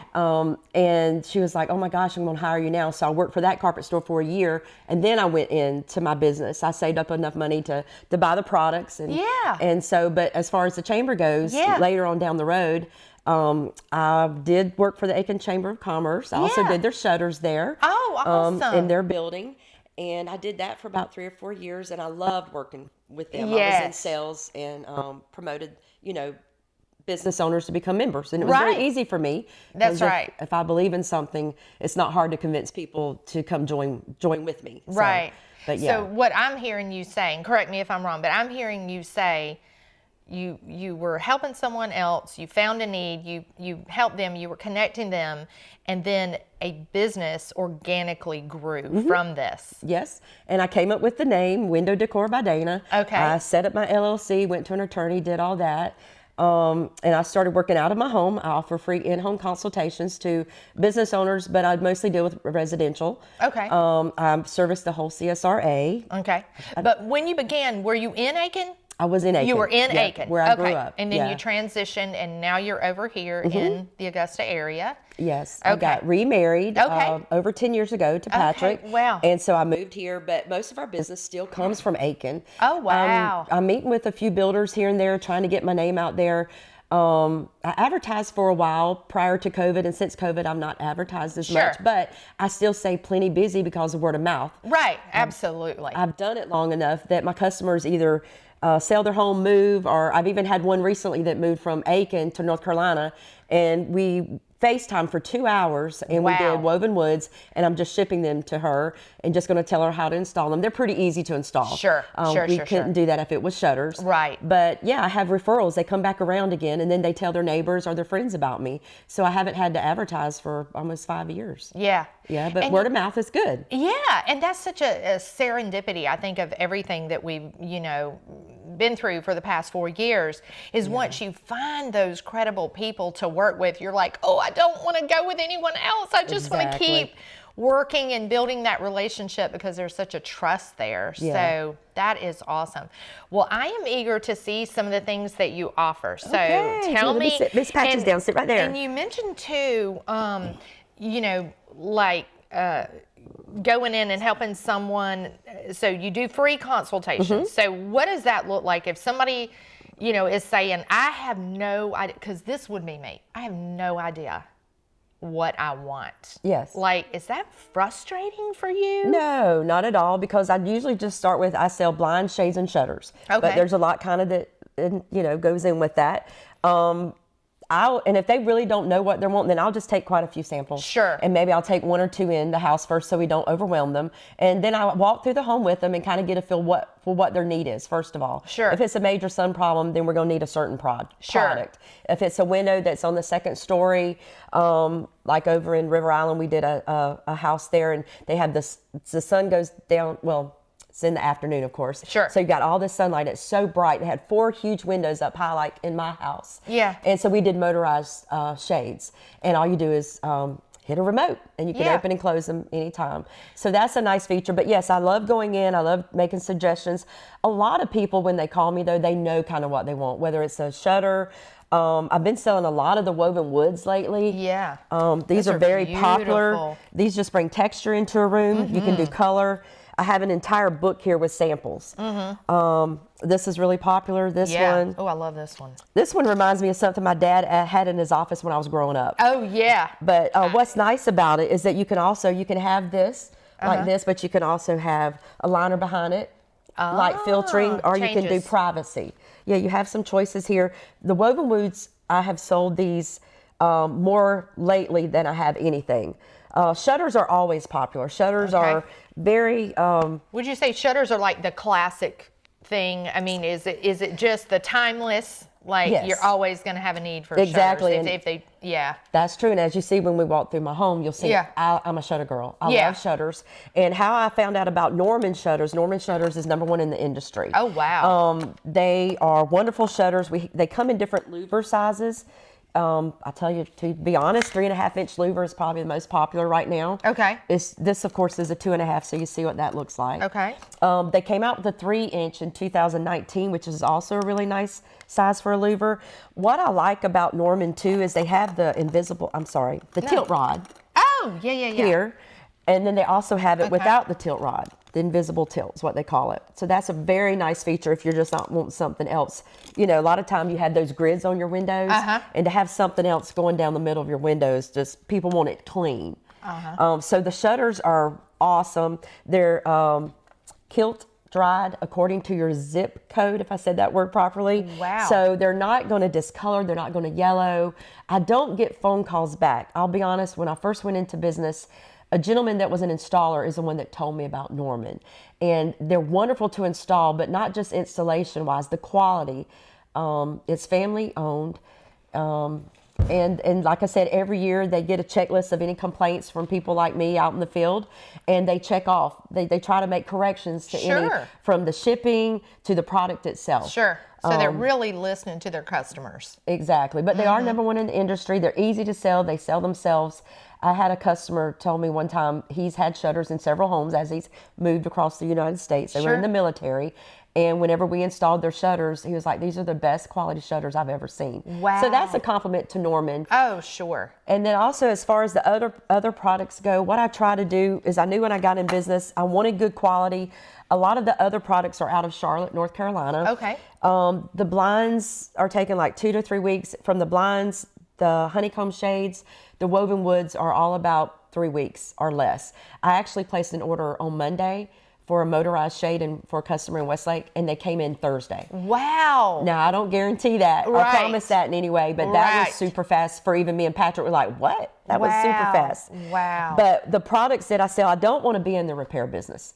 And she was like, oh my gosh, I'm going to hire you now. So I worked for that carpet store for a year, and then I went into my business. I saved up enough money to buy the products. And, Yeah. And so, but as far as the chamber goes, Yeah. later on down the road, I did work for the Aiken Chamber of Commerce. I also Yeah. did their shutters there. Oh, awesome. In their building. And I did that for about 3 or 4 years, and I loved working with them. I was in Yes. sales and promoted, you know, business owners to become members, and it was Right. very easy for me. That's 'Cause if- right. If I believe in something, it's not hard to convince people to come join with me. So, Right. But yeah. So what I'm hearing you saying, correct me if I'm wrong, but I'm hearing you say you were helping someone else, you found a need, you helped them, you were connecting them, and then a business organically grew Mm-hmm. from this. Yes, and I came up with the name Window Decor by Dana. Okay. I set up my LLC, went to an attorney, did all that. And I started working out of my home. I offer free in-home consultations to business owners, but I mostly deal with residential. Okay. I service the whole CSRA. Okay. But when you began, were you in Aiken? I was in Aiken. You were in Yeah, Aiken. where I grew up. And then Yeah. you transitioned, and now you're over here in the Augusta area. Yes, I Okay. got remarried over 10 years ago to Patrick. Wow. And so I moved here, but most of our business still comes from Aiken. Oh, wow. I'm meeting with a few builders here and there, trying to get my name out there. I advertised for a while prior to COVID, and since COVID, I've not advertised as much, but I still stay plenty busy because of word of mouth. Right, absolutely. I've done it long enough that my customers either sell their home, move, or I've even had one recently that moved from Aiken to North Carolina, and we FaceTime for 2 hours, and we did woven woods, and I'm just shipping them to her and just going to tell her how to install them. They're pretty easy to install. We couldn't do that if it was shutters. Right. But yeah, I have referrals. They come back around again, and then they tell their neighbors or their friends about me. So I haven't had to advertise for almost 5 years. Yeah. Yeah, but word of mouth is good. Yeah, and that's such a serendipity, I think, of everything that we've, been through for the past 4 years is once you find those credible people to work with, you're like, oh, I don't want to go with anyone else. I just want to keep working and building that relationship because there's such a trust there. Yeah. So that is awesome. Well, I am eager to see some of the things that you offer. So tell let me. Sit Miss Patches down. Sit right there. And you mentioned too, going in and helping someone. So you do free consultations. So what does that look like if somebody, is saying, I have no idea, because this would be me. I have no idea what I want. Yes. Like, is that frustrating for you? No, not at all, because I usually just start with, I sell blinds, shades, and shutters. Okay. But there's a lot kind of that, goes in with that. And if they really don't know what they're wanting, then I'll just take quite a few samples. Sure. And maybe I'll take 1 or 2 in the house first so we don't overwhelm them. And then I walk through the home with them and kind of get a feel for what their need is, first of all. Sure. If it's a major sun problem, then we're going to need a certain product. If it's a window that's on the second story, like over in River Island, we did a house there, and they have the sun goes down, it's in the afternoon, of course. Sure. So you got all this sunlight. It's so bright. It had 4 huge windows up high, like in my house. Yeah. And so we did motorized shades. And all you do is hit a remote, and you can open and close them anytime. So that's a nice feature. But yes, I love going in. I love making suggestions. A lot of people, when they call me, though, they know kind of what they want, whether it's a shutter. I've been selling a lot of the woven woods lately. Yeah. These are very beautiful. popular. These just bring texture into a room. You can do color. I have an entire book here with samples. This is really popular, this one. Oh, I love this one. This one reminds me of something my dad had in his office when I was growing up. Oh, yeah. But what's nice about it is that you can have this like this, but you can also have a liner behind it, light filtering, or you can do privacy. Yeah, you have some choices here. The woven woods, I have sold these more lately than I have anything. Shutters are always popular. Shutters are very... Would you say shutters are like the classic thing? I mean, is it just the timeless? Like, you're always going to have a need for shutters. If they, That's true. And as you see when we walk through my home, you'll see I'm a shutter girl. I love shutters. And how I found out about Norman Shutters is #1 in the industry. Oh, wow. They are wonderful shutters. They come in different louver sizes. I tell you, to be honest, 3.5-inch louver is probably the most popular right now. Okay. This, of course, is a 2.5, so you see what that looks like. Okay. They came out with a 3-inch in 2019, which is also a really nice size for a louver. What I like about Norman, too, is they have the tilt rod. Oh, yeah. Here. And then they also have it without the tilt rod. The invisible tilt is what they call it. So that's a very nice feature if you're just not wanting something else. A lot of time you have those grids on your windows, and to have something else going down the middle of your windows, just people want it clean. So the shutters are awesome. They're kilt dried according to your zip code, if I said that word properly. Wow. So they're not going to discolor. They're not going to yellow. I don't get phone calls back. I'll be honest, when I first went into business, a gentleman that was an installer is the one that told me about Norman. And they're wonderful to install, but not just installation-wise, the quality. It's family-owned. And like I said, every year they get a checklist of any complaints from people like me out in the field, and they check off. They try to make corrections to any, from the shipping to the product itself. Sure. So they're really listening to their customers. Exactly. But they are number one in the industry. They're easy to sell. They sell themselves. I had a customer tell me one time he's had shutters in several homes as he's moved across the United States. They were in the military. And whenever we installed their shutters, he was like, these are the best quality shutters I've ever seen. Wow. So that's a compliment to Norman. Oh, sure. And then also, as far as the other products go, what I try to do is, I knew when I got in business, I wanted good quality. A lot of the other products are out of Charlotte, North Carolina. Okay. The blinds are taking like 2 to 3 weeks. From the blinds, the honeycomb shades, the woven woods are all about 3 weeks or less. I actually placed an order on Monday for a motorized shade and for a customer in Westlake, and they came in Thursday. Wow. Now, I don't guarantee that or promise that in any way, but that was super fast for even me and Patrick. We're like, what? That was super fast. Wow. But the products that I sell, I don't want to be in the repair business.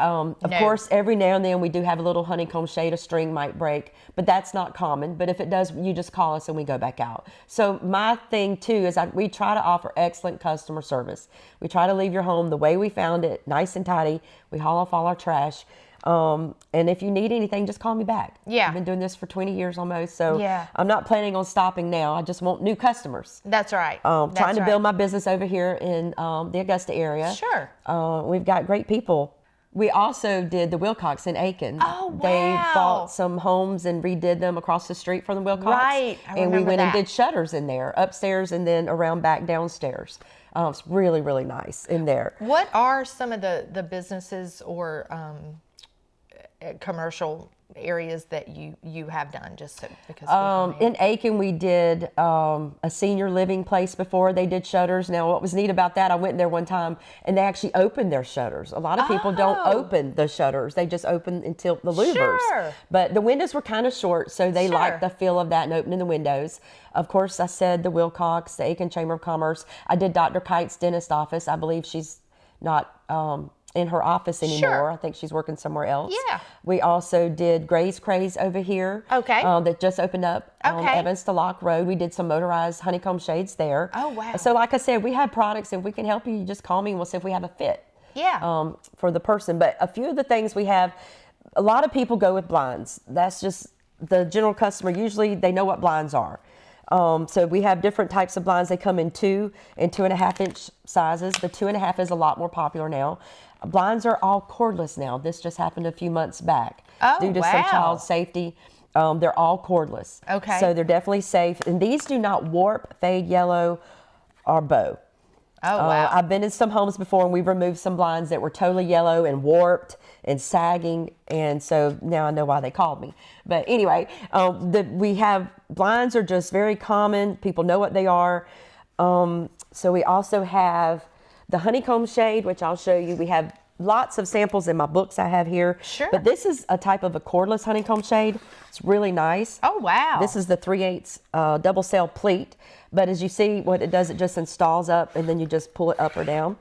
Of course, every now and then we do have a little honeycomb shade, a string might break, but that's not common. But if it does, you just call us and we go back out. So my thing too is we try to offer excellent customer service. We try to leave your home the way we found it, nice and tidy. We haul off all our trash. And if you need anything, just call me back. Yeah. I've been doing this for 20 years almost, so yeah. I'm not planning on stopping now. I just want new customers. That's right. Trying to build my business over here in the Augusta area. Sure. We've got great people. We also did the Wilcox in Aiken. Oh, wow. They bought some homes and redid them across the street from the Wilcox. Right, I and we went remember and did shutters in there, upstairs and then around back downstairs. It's really, really nice in there. What are some of the businesses or commercial areas that you have done, just so, because in Aiken we did a senior living place before. They did shutters. Now what was neat about that, I went in there one time and they actually opened their shutters. A lot of people don't open the shutters, they just open and tilt the louvers. Sure. But the windows were kind of short, so they liked the feel of that and opening the windows. Of course, I said the Wilcox, the Aiken Chamber of Commerce. I did Dr. Kite's dentist office. I believe she's not in her office anymore. Sure. I think she's working somewhere else. Yeah. We also did Gray's Craze over here. Okay. That just opened up on Evans to Lock Road. We did some motorized honeycomb shades there. Oh, wow. So like I said, we have products. If we can help you, you just call me and we'll see if we have a fit. Yeah. For the person. But a few of the things we have, a lot of people go with blinds. That's just the general customer. Usually they know what blinds are. So we have different types of blinds. They come in 2 and 2.5 inch sizes. The 2.5 is a lot more popular now. Blinds are all cordless now. This just happened a few months back. Oh, due to some child safety. They're all cordless. Okay. So they're definitely safe. And these do not warp, fade, yellow, or bow. Oh, wow. I've been in some homes before and we've removed some blinds that were totally yellow and warped and sagging. And so now I know why they called me. But anyway, we have blinds are just very common. People know what they are. So we also have the honeycomb shade, which I'll show you. We have lots of samples in my books I have here. Sure. But this is a type of a cordless honeycomb shade. It's really nice. Oh, wow. This is the 3/8 double cell pleat. But as you see, what it does, it just installs up and then you just pull it up or down.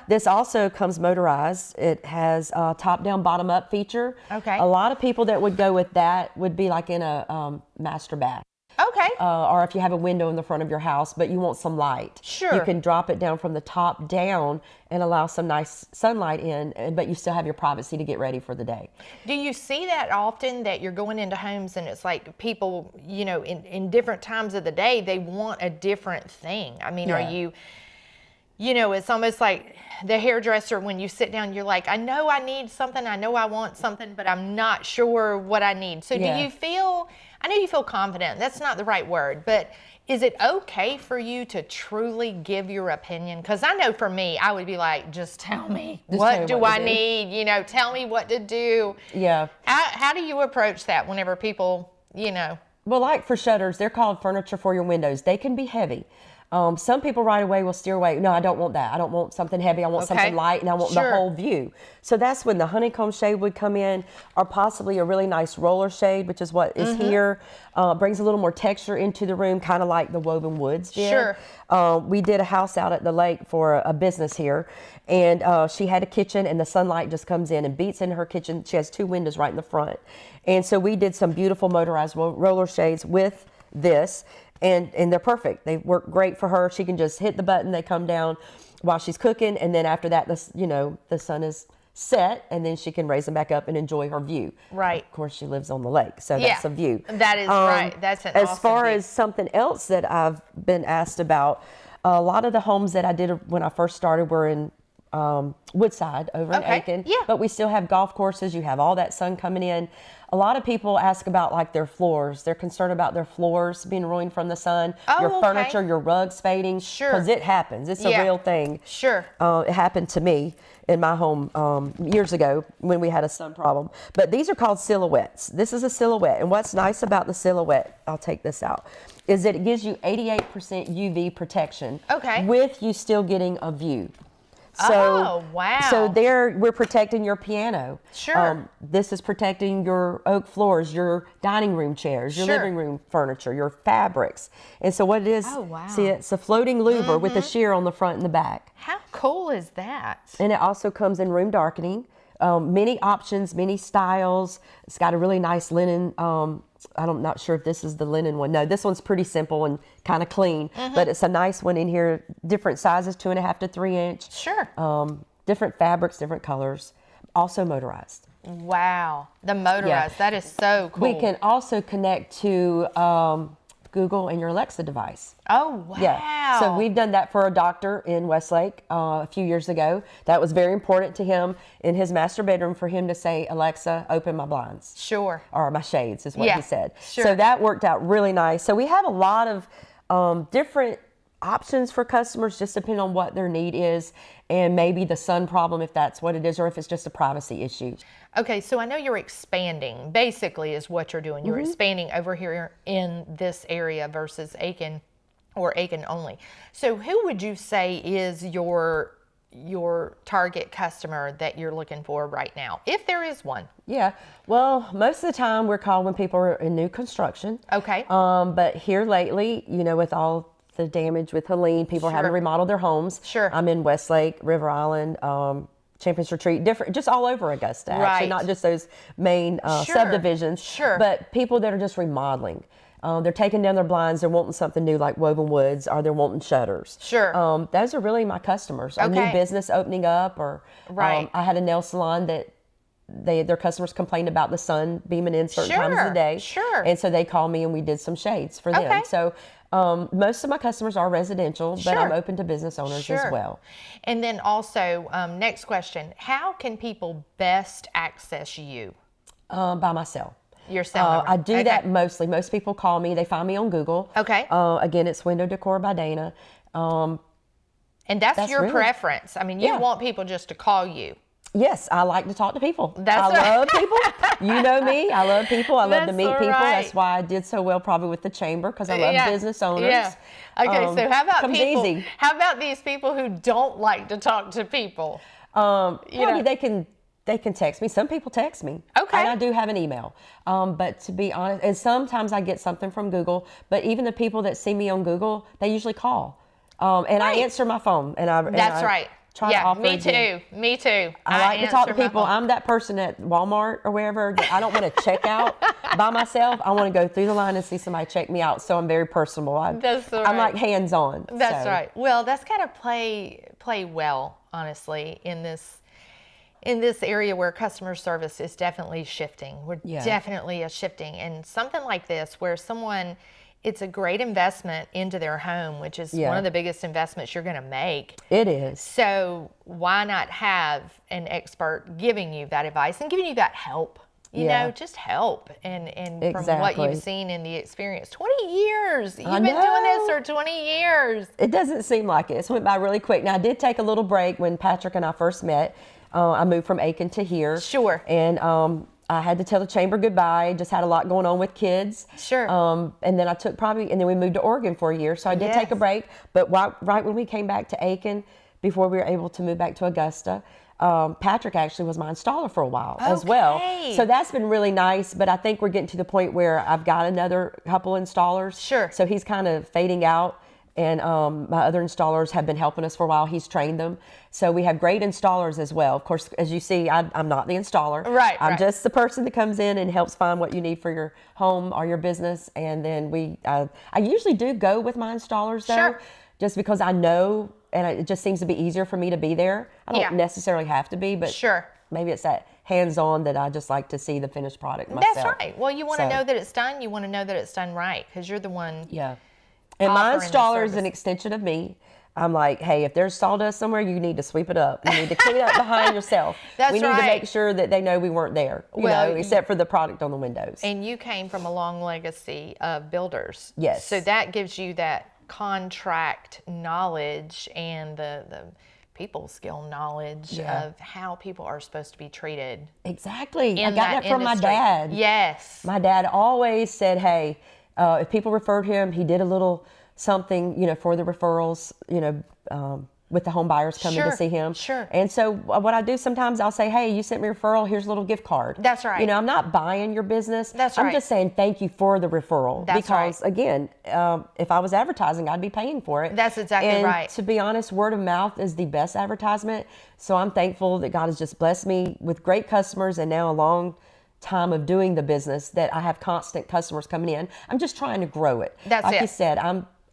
This also comes motorized. It has a top down, bottom up feature. Okay. A lot of people that would go with that would be like in a master bath. Okay. Or if you have a window in the front of your house, but you want some light. Sure. You can drop it down from the top down and allow some nice sunlight in, but you still have your privacy to get ready for the day. Do you see that often, that you're going into homes and it's like people, you know, in different times of the day, they want a different thing? I mean, Yeah. are you know, it's almost like the hairdresser, when you sit down, you're like, I know I need something, I know I want something, but I'm not sure what I need. So Yeah. do you feel, I know you feel confident, that's not the right word, but is it okay for you to truly give your opinion? Because I know for me, I would be like, just tell me, Just tell what me do what I to do. need? You know, tell me what to do. Yeah. How do you approach that whenever people, you know? Well, like for shutters, they're called furniture for your windows. They can be heavy. Some people right away will steer away. No, I don't want that. I don't want something heavy. I want something light, and I want the whole view. So that's when the honeycomb shade would come in, or possibly a really nice roller shade, which is what is here. Brings a little more texture into the room, kind of like the woven woods did. Sure. We did a house out at the lake for a business here, and she had a kitchen, and the sunlight just comes in and beats into her kitchen. She has 2 windows right in the front. And so we did some beautiful motorized roller shades with this, and they're perfect. They work great for her. She can just hit the button, they come down while she's cooking, and then after that, the sun is set, and then she can raise them back up and enjoy her view. Right. Of course, she lives on the lake, so that's a view. That is right. That's an as awesome far view. as something else that I've been asked about, a lot of the homes that I did when I first started were in Woodside over in Aiken. Yeah. But we still have golf courses. You have all that sun coming in. A lot of people ask about like their floors. They're concerned about their floors being ruined from the sun. Oh, your okay. furniture, your rugs fading. Sure. Because it happens. It's a real thing. Sure. It happened to me in my home years ago when we had a sun problem. But these are called silhouettes. This is a silhouette. And what's nice about the silhouette, I'll take this out, is that it gives you 88% UV protection. Okay. With you still getting a view. So, oh, wow. So there, we're protecting your piano. Sure. This is protecting your oak floors, your dining room chairs, your Sure. living room furniture, your fabrics. And so what it is, Oh, wow. see, it's a floating louver with a sheer on the front and the back. How cool is that? And it also comes in room darkening. Many options, many styles. It's got a really nice linen. I'm not sure if this is the linen one. No, this one's pretty simple and kind of clean, but it's a nice one in here. Different sizes, 2.5 to 3 inch. Sure. Different fabrics, different colors. Also motorized. Wow. The motorized. That is so cool. We can also connect to Google and your Alexa device. Oh, wow. Yeah. So we've done that for a doctor in Westlake a few years ago. That was very important to him in his master bedroom for him to say, Alexa, open my blinds. Sure. Or my shades is what Yeah, he said. sure. So that worked out really nice. So we have a lot of different options for customers, just depending on what their need is and maybe the sun problem, if that's what it is, or if it's just a privacy issue. Okay, so I know you're expanding, basically, is what you're doing. You're Mm-hmm. expanding over here in this area versus Aiken or Aiken only. So who would you say is your target customer that you're looking for right now, if there is one? Yeah, well, most of the time we're called when people are in new construction. Okay. But here lately, with all the damage with Helene, people are having to Sure. remodel their homes. Sure. I'm in Westlake, River Island, Champions Retreat, different, just all over Augusta, actually, Right. not just those main Sure. subdivisions. Sure. But people that are just remodeling. They're taking down their blinds, they're wanting something new like woven woods, or they're wanting shutters. Sure. Those are really my customers. A new Okay. business opening up, or Right. I had a nail salon that their customers complained about the sun beaming in certain times of Sure, the day. sure. And so they called me and we did some shades for them. Okay. So most of my customers are residential, but I'm Sure. open to business owners Sure. as well. And then also, next question, how can people best access you? By myself. Your cell number? I do Okay. that mostly. Most people call me. They find me on Google. Okay. Again, it's Window Decor by Dana. And that's your really- preference. I mean, you Yeah. want people just to call you. Yes, I like to talk to people. That's I right. love people. You know me. I love people. I love to That's meet people. right. That's why I did so well probably with the chamber, because I love Yeah. business owners. Yeah. Okay, so how about comes people? easy. How about these people who don't like to talk to people? Probably know. they can text me. Some people text me. Okay. And I do have an email. But to be honest, and sometimes I get something from Google, but even the people that see me on Google, they usually call. And I Right. answer my phone. That's right. Try to Yeah, offer me again. too. Me too. I like to talk to answer my people. phone. I'm that person at Walmart or wherever that I don't want to check out by myself. I want to go through the line and see somebody check me out. So I'm very personable. That's right. I'm like hands-on. That's so. right. Well, that's got to play well, honestly, in this area where customer service is definitely shifting. We're Yeah. definitely shifting, and something like this where it's a great investment into their home, which is Yeah. one of the biggest investments you're going to make. It is. So why not have an expert giving you that advice and giving you that help? You Yeah. know, just help. And from what Exactly. you've seen in the experience, 20 years. You've I been doing this know. for 20 years. It doesn't seem like it. It went by really quick. Now, I did take a little break when Patrick and I first met. I moved from Aiken to here. Sure. And I had to tell the chamber goodbye. Just had a lot going on with kids. Sure. And then and then we moved to Oregon for a year. So I did take a Yes. break. But right when we came back to Aiken, before we were able to move back to Augusta, Patrick actually was my installer for a while as well. Okay. So that's been really nice. But I think we're getting to the point where I've got another couple installers. Sure. So he's kind of fading out. And my other installers have been helping us for a while. He's trained them. So we have great installers as well. Of course, as you see, I'm not the installer. Right, I'm right. just the person that comes in and helps find what you need for your home or your business. And then I usually do go with my installers though, Sure. just because I know, and it just seems to be easier for me to be there. I don't Yeah. necessarily have to be, but Sure. maybe it's that hands-on that I just like to see the finished product myself. That's right. Well, you want to So- know that it's done. You want to know that it's done right because you're the one. Yeah. And my offering the installer is an service. extension of me. I'm like, hey, if there's sawdust somewhere, you need to sweep it up. You need to clean up behind yourself. That's we need to right. make sure that they know we weren't there, Well, except for the product on the windows. And you came from a long legacy of builders. Yes. So that gives you that contract knowledge and the people skill knowledge Yeah. of how people are supposed to be treated. Exactly. I In got that from my industry. dad. Yes. My dad always said, hey, if people referred him, he did a little something, for the referrals, with the home buyers coming Sure, to see him. sure. And so what I do sometimes, I'll say, hey, you sent me a referral, here's a little gift card. That's right. I'm not buying your business. That's I'm right. just saying thank you for the referral. That's because right. again, if I was advertising, I'd be paying for it. That's exactly and right. To be honest, word of mouth is the best advertisement. So I'm thankful that God has just blessed me with great customers and now a long time of doing the business that I have constant customers coming in. I'm just trying to grow it. That's like it. you said,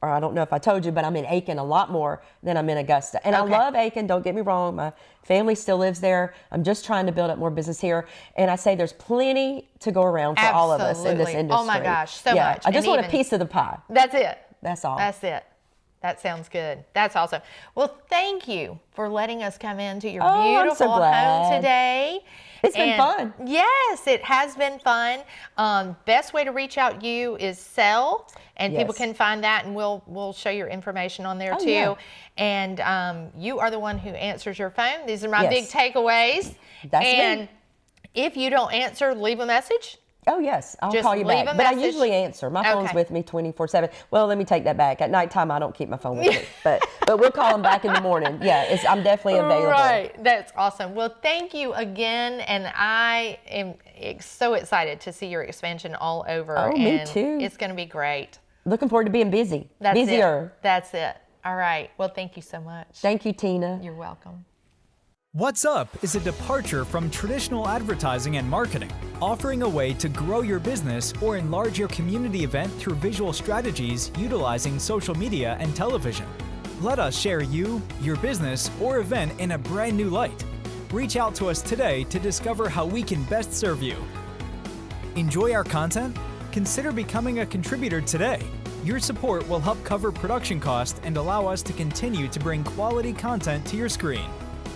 I don't know if I told you, but I'm in Aiken a lot more than I'm in Augusta. And Okay. I love Aiken, don't get me wrong. My family still lives there. I'm just trying to build up more business here. And I say there's plenty to go around for all of us in this Absolutely. industry. Oh my gosh, so yeah, much. I just And want a even- piece of the pie. That's it. That's all. That's it. That sounds good. That's awesome. Well, thank you for letting us come into your Oh, I'm so beautiful home glad. today. It's been fun. Yes, it has been fun. Best way to reach out you is Cell, and people Yes. can find that, and we'll show your information on there Oh, too. yeah. And you are the one who answers your phone. These are my Yes. big takeaways. That's and me. if you don't answer, leave a message. Oh, yes. I'll Just call you leave back. a But I message. usually answer. My phone's Okay. with me 24/7. Well, let me take that back. At nighttime, I don't keep my phone with me. But we'll call them back in the morning. Yeah, I'm definitely available. Right. That's awesome. Well, thank you again. And I am so excited to see your expansion all over. Oh, me and too. It's going to be great. Looking forward to being busy. That's Busier. it. That's it. All right. Well, thank you so much. Thank you, Tina. You're welcome. What's Up is a departure from traditional advertising and marketing, offering a way to grow your business or enlarge your community event through visual strategies utilizing social media and television. Let us share you, your business, or event in a brand new light. Reach out to us today to discover how we can best serve you. Enjoy our content? Consider becoming a contributor today. Your support will help cover production costs and allow us to continue to bring quality content to your screen.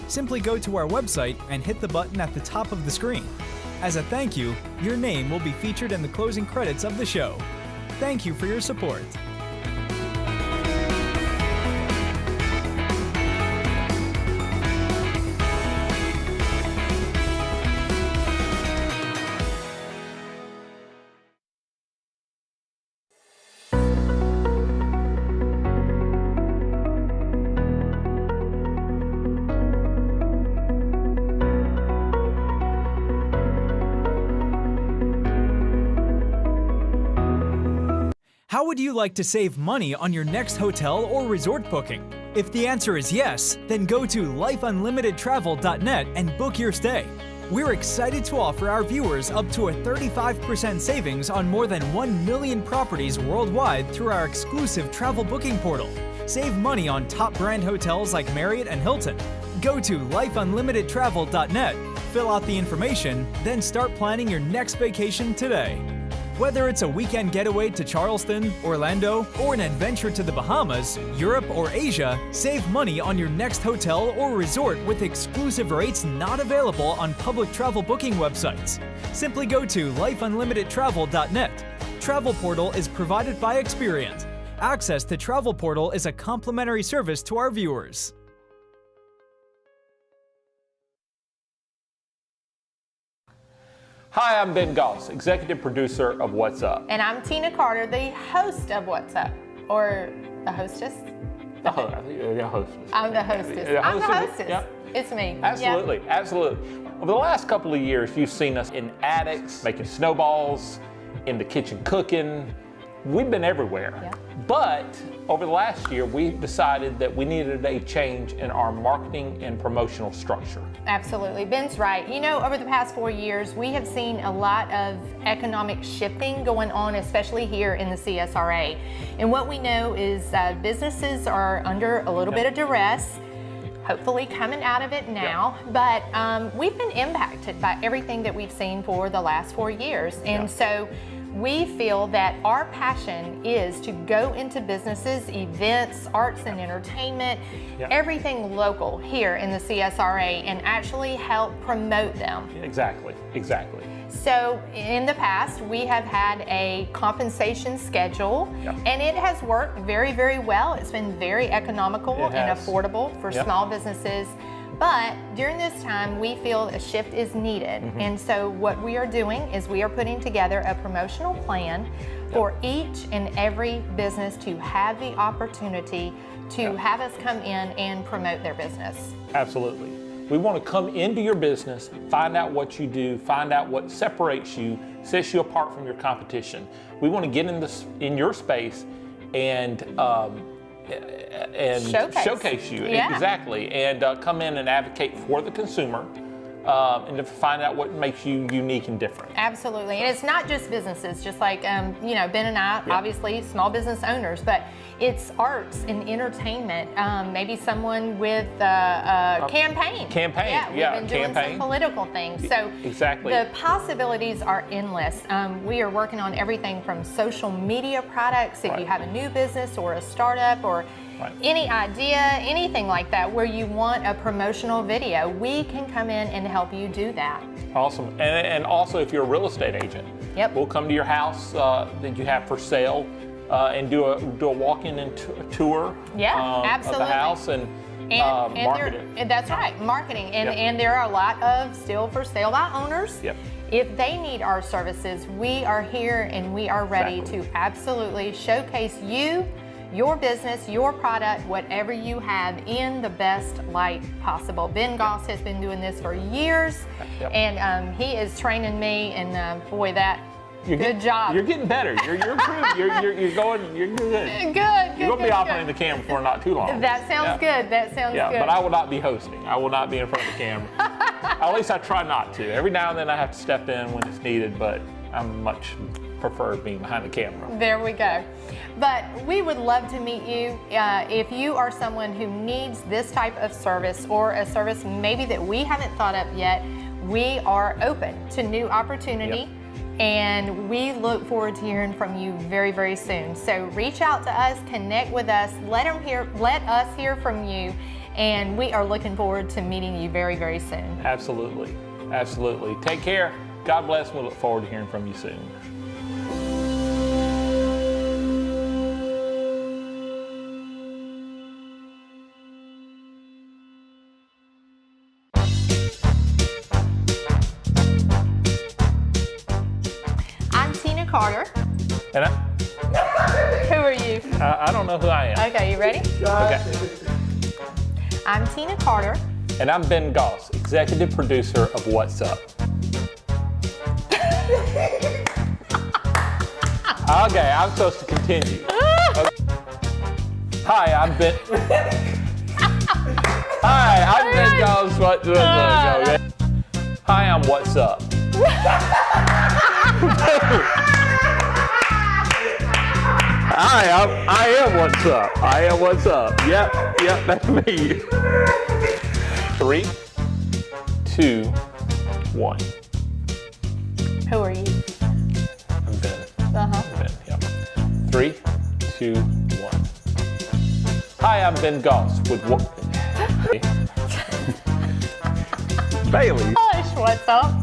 Simply go to our website and hit the button at the top of the screen. As a thank you, your name will be featured in the closing credits of the show. Thank you for your support. How would you like to save money on your next hotel or resort booking? If the answer is yes, then go to lifeunlimitedtravel.net and book your stay. We're excited to offer our viewers up to a 35% savings on more than 1 million properties worldwide through our exclusive travel booking portal. Save money on top brand hotels like Marriott and Hilton. Go to lifeunlimitedtravel.net, fill out the information, then start planning your next vacation today. Whether it's a weekend getaway to Charleston, Orlando, or an adventure to the Bahamas, Europe, or Asia, save money on your next hotel or resort with exclusive rates not available on public travel booking websites. Simply go to lifeunlimitedtravel.net. Travel Portal is provided by Experian. Access to Travel Portal is a complimentary service to our viewers. Hi, I'm Ben Goss, executive producer of What's Up. And I'm Tina Carter, the host of What's Up, or the hostess. The hostess. I'm the hostess. Yeah, I'm the hostess. Yeah. It's me. Absolutely, absolutely. Over the last couple of years, you've seen us in attics, making snowballs, in the kitchen cooking. We've been everywhere. Yeah. But over the last year, we decided that we needed a change in our marketing and promotional structure. Absolutely. Ben's right. You know, over the past 4 years, we have seen a lot of economic shifting going on, especially here in the CSRA. And what we know is businesses are under a little bit of duress, hopefully coming out of it now. But we've been impacted by everything that we've seen for the last 4 years. And so we feel that our passion is to go into businesses, events, arts and entertainment, everything local here in the CSRA, and actually help promote them. Exactly. So in the past, we have had a compensation schedule, and it has worked very, very well. It's been very economical and affordable for small businesses. But during this time, we feel a shift is needed. And so what we are doing is we are putting together a promotional plan for each and every business to have the opportunity to have us come in and promote their business. Absolutely. We want to come into your business, find out what you do, find out what separates you, sets you apart from your competition. We want to get in your space and showcase you. Exactly, and come in and advocate for the consumer, and to find out what makes you unique and different. Absolutely, and it's not just businesses, just like you know, Ben and I, obviously small business owners, but it's arts and entertainment. Maybe someone with a campaign. We've been doing some political things. So the possibilities are endless. We are working on everything from social media products. If you have a new business or a startup or any idea, anything like that, where you want a promotional video, we can come in and help you do that. Awesome. And also, if you're a real estate agent, we'll come to your house that you have for sale and do a walk-in and tour of the house and market it. That's right, marketing. And there are a lot of still for sale by owners. If they need our services, we are here and we are ready to absolutely showcase you, your business, your product, whatever you have, in the best light possible. Ben Goss has been doing this for years, and he is training me, and boy, good job. You're getting better. You're improved. You're good. You're going to be operating the camera for not too long. That sounds good. That sounds good. But I will not be hosting. I will not be in front of the camera. At least I try not to. Every now and then I have to step in when it's needed, but I'm much prefer being behind the camera. There we go. But we would love to meet you. If you are someone who needs this type of service, or a service maybe that we haven't thought of yet, we are open to new opportunity. And we look forward to hearing from you very, very soon. So reach out to us, connect with us, let us hear from you, and we are looking forward to meeting you very, very soon. Absolutely. Take care. God bless. We look forward to hearing from you soon. Carter. And who are you? I don't know who I am. Okay, you ready? Okay. I'm Tina Carter. And I'm Ben Goss, executive producer of What's Up. Okay, I'm supposed to continue. Okay. Hi, I'm Ben. Hi, I'm Ben Goss. Hi, I'm What's Up. I am What's Up. I am What's Up. Yep, that's me. 3, 2, 1. Who are you? I'm Ben. I'm Ben, yep. 3, 2, 1. Hi, I'm Ben Goss with what? Bailey. Hush, What's Up?